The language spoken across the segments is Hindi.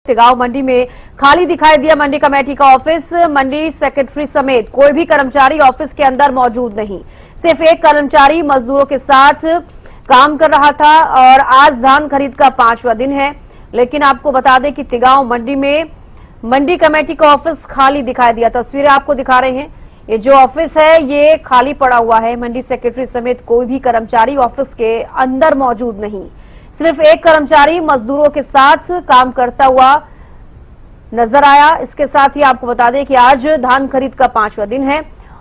तिगांव मंडी में खाली दिखाई दिया मंडी कमेटी का ऑफिस। मंडी सेक्रेटरी समेत कोई भी कर्मचारी ऑफिस के अंदर मौजूद नहीं। सिर्फ एक कर्मचारी मजदूरों के साथ काम कर रहा था और आज धान खरीद का 5वां दिन है। लेकिन आपको बता दें कि तिगांव मंडी में मंडी कमेटी का ऑफिस खाली दिखाई दिया। तस्वीरें आपको दिखा रहे हैं। ये जो ऑफिस है ये खाली पड़ा हुआ है। मंडी सेक्रेटरी समेत कोई भी कर्मचारी ऑफिस के अंदर मौजूद नहीं। सिर्फ एक कर्मचारी मजदूरों के साथ काम करता हुआ नजर आया। इसके साथ ही आपको बता दें कि आज धान खरीद का 5वां दिन है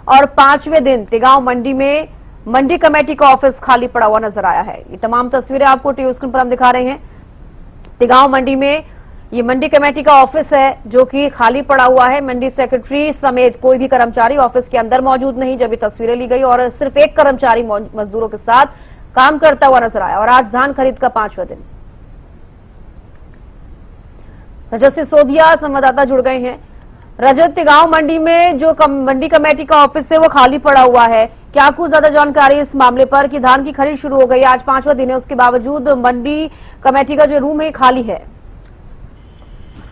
और 5वें दिन तिगांव मंडी में मंडी कमेटी का ऑफिस खाली पड़ा हुआ नजर आया है। ये तमाम तस्वीरें आपको टीवी स्क्रीन पर हम दिखा रहे हैं। तिगांव मंडी में ये मंडी कमेटी का ऑफिस है जो कि खाली पड़ा हुआ है। मंडी सेक्रेटरी समेत कोई भी कर्मचारी ऑफिस के अंदर मौजूद नहीं जब ये तस्वीरें ली गई और सिर्फ एक कर्मचारी मजदूरों के साथ काम करता हुआ नजर आया। और आज धान खरीद का 5वां दिन। रजत सिसोदिया संवाददाता जुड़ गए हैं। रजत, तिगांव मंडी में जो मंडी कमेटी का ऑफिस है वो खाली पड़ा हुआ है। क्या कुछ ज्यादा जानकारी इस मामले पर कि धान की खरीद शुरू हो गई, आज 5वां दिन है, उसके बावजूद मंडी कमेटी का जो रूम है खाली है?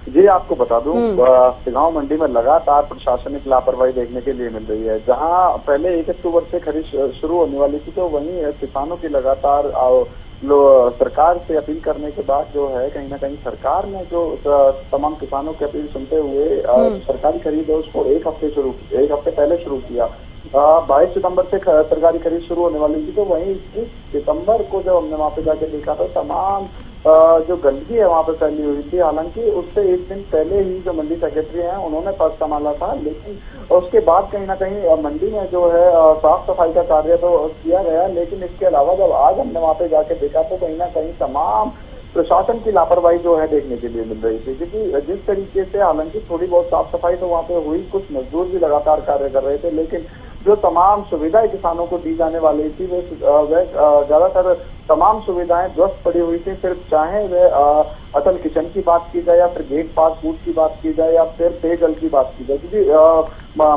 जी आपको बता दूं, तिगांव मंडी में लगातार प्रशासनिक लापरवाही देखने के लिए मिल रही है। जहां पहले 1 अक्टूबर से खरीद शुरू होने वाली थी तो वहीं किसानों की लगातार सरकार से अपील करने के बाद जो है कहीं ना कहीं सरकार ने जो तमाम किसानों की अपील सुनते हुए सरकारी खरीद है उसको एक हफ्ते पहले शुरू किया। 22 सितंबर से सरकारी खरीद शुरू होने वाली थी तो वहीं 21 सितंबर को जब हमने वहां पे जाके देखा तो तमाम जो गंदगी है वहां पे फैली हुई थी। हालांकि उससे एक दिन पहले ही जो मंडी सेक्रेटरी हैं उन्होंने पर्स संभाला था, लेकिन उसके बाद कहीं ना कहीं मंडी में जो है साफ सफाई का कार्य तो किया गया। लेकिन इसके अलावा जब आज हमने वहां पे जाके देखा तो कहीं ना कहीं तमाम प्रशासन की लापरवाही जो है देखने के लिए मिल रही थी। क्योंकि जिस तरीके से हालांकि थोड़ी बहुत साफ सफाई तो वहाँ पे हुई, कुछ मजदूर भी लगातार कार्य कर रहे थे, लेकिन जो तमाम सुविधाएं किसानों को दी जाने वाली थी वह ज्यादातर तमाम सुविधाएं ध्वस्त पड़ी हुई थी। फिर चाहे वह अटल किचन की बात की जाए या फिर गेट पास फूड की बात की जाए या फिर पेयजल की बात की जाए, क्योंकि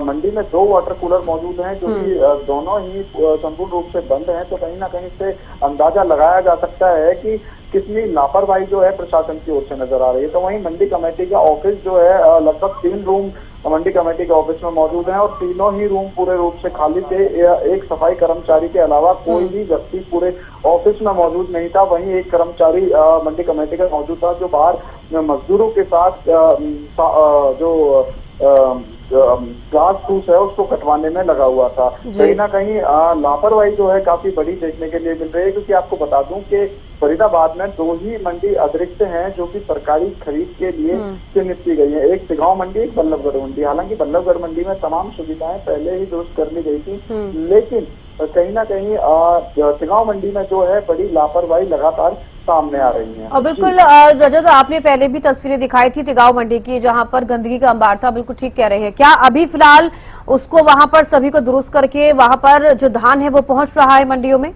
मंडी में 2 वाटर कूलर मौजूद हैं जो कि दोनों ही संपूर्ण रूप से बंद हैं। तो कहीं ना कहीं से अंदाजा लगाया जा सकता है कि कितनी लापरवाही जो है प्रशासन की ओर से नजर आ रही है। तो वहीं मंडी कमेटी का ऑफिस जो है लगभग 3 रूम मंडी कमेटी के ऑफिस में मौजूद हैं और तीनों ही रूम पूरे रूप से खाली थे। एक सफाई कर्मचारी के अलावा कोई भी व्यक्ति पूरे ऑफिस में मौजूद नहीं था। वहीं एक कर्मचारी मंडी कमेटी का मौजूद था जो बाहर मजदूरों के साथ जो घास फूस है उसको कटवाने में लगा हुआ था। कहीं ना कहीं लापरवाही जो है काफी बड़ी देखने के लिए मिल रही है। क्योंकि आपको बता दूं कि फरीदाबाद में 2 ही मंडी अतिरिक्त हैं जो कि सरकारी खरीद के लिए चिन्हित की गई है। एक तिगांव मंडी, एक बल्लभगढ़ मंडी। हालांकि बल्लभगढ़ मंडी में तमाम सुविधाएं पहले ही दुरुस्त कर ली गई थी, लेकिन कहीं ना कहीं तिगांव मंडी में जो है बड़ी लापरवाही लगातार सामने आ रही है। और बिल्कुल रजत, आपने पहले भी तस्वीरें दिखाई थी तिगांव मंडी की जहां पर गंदगी का अंबार था। बिल्कुल ठीक कह रहे हैं। क्या अभी फिलहाल उसको वहां पर सभी को दुरुस्त करके वहां पर जो धान है वो पहुंच रहा है मंडियों में?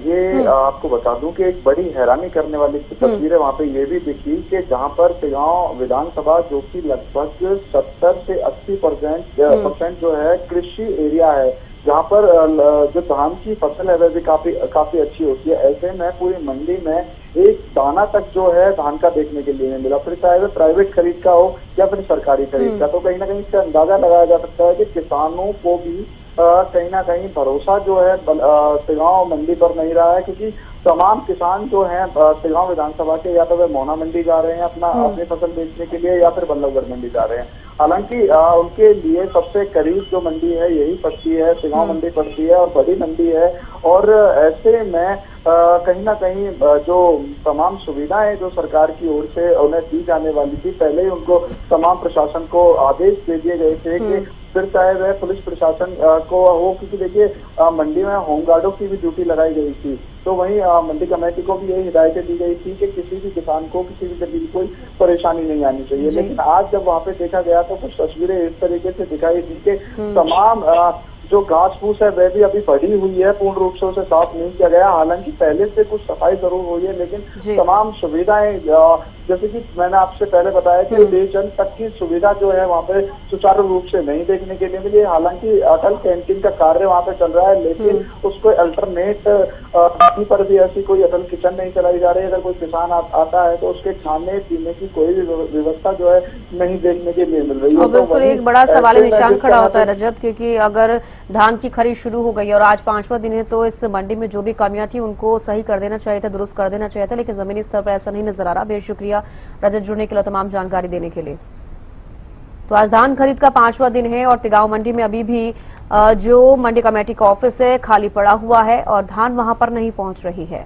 ये आपको बता दूं कि एक बड़ी हैरानी करने वाली तस्वीरें वहाँ पे ये भी दिखी कि जहाँ पर तिगांव विधानसभा जो कि लगभग 70 से 80% जो है कृषि एरिया है, जहाँ पर जो धान की फसल है वह भी काफी अच्छी होती है। ऐसे में पूरी मंडी में एक दाना तक जो है धान का देखने के लिए नहीं मिला, फिर चाहे वह प्राइवेट खरीद का हो या फिर सरकारी खरीद का। तो कहीं ना कहीं इससे अंदाजा लगाया जा सकता है कि किसानों को भी कहीं ना कहीं भरोसा जो है तिगांव मंडी पर नहीं रहा है। क्योंकि तमाम किसान जो हैं तिगांव विधानसभा के या तो वे मोना मंडी जा रहे हैं अपनी फसल बेचने के लिए या फिर बल्लभगढ़ मंडी जा रहे हैं। हालांकि उनके लिए सबसे करीब जो मंडी है यही पड़ती है, तिगांव मंडी पड़ती है और बड़ी मंडी है। और ऐसे में कहीं ना कहीं जो तमाम सुविधाएं जो सरकार की ओर से उन्हें दी जाने वाली थी, पहले ही उनको तमाम प्रशासन को आदेश दे दिए गए थे कि फिर चाहे वह पुलिस प्रशासन को हो, क्योंकि देखिए मंडी में होमगार्डों की भी ड्यूटी लगाई गई थी। तो वहीं मंडी कमेटी को भी यही हिदायतें दी गई थी कि किसी भी किसान को किसी भी तरीके की कोई परेशानी नहीं आनी चाहिए। लेकिन आज जब वहाँ पे देखा गया तो कुछ तस्वीरें इस तरीके से दिखाई दी कि तमाम जो घास फूस है वह भी अभी बढ़ी हुई है, पूर्ण रूप से उसे साफ नहीं किया गया। हालांकि पहले से कुछ सफाई जरूर हुई है, लेकिन तमाम सुविधाएं जैसे कि मैंने आपसे पहले बताया कि पेयजल तक की सुविधा जो है वहाँ पे सुचारू रूप से नहीं देखने के लिए मिली। हालांकि अटल कैंटीन का कार्य वहाँ पे चल रहा है, लेकिन उसको अल्टरनेट कहीं पर भी ऐसी कोई अटल किचन नहीं चलाई जा रही है। अगर कोई किसान आता है तो उसके खाने पीने की कोई भी व्यवस्था जो है नहीं देखने के लिए मिल रही है। और फिर एक बड़ा सवाल निशान खड़ा होता है रजत, क्योंकि अगर धान की खरीद शुरू हो गई और आज 5वां दिन है तो इस मंडी में जो भी कमियां थी उनको सही कर देना चाहिए था, दुरुस्त कर देना चाहिए था, लेकिन जमीनी स्तर पर ऐसा नहीं नजर आ रहा। बेहद शुक्रिया रजत जुड़ने के लिए, तमाम जानकारी देने के लिए। तो आज धान खरीद का 5वां दिन है और तिगांव मंडी में अभी भी जो मंडी कमेटी का ऑफिस है खाली पड़ा हुआ है और धान वहां पर नहीं पहुंच रही है।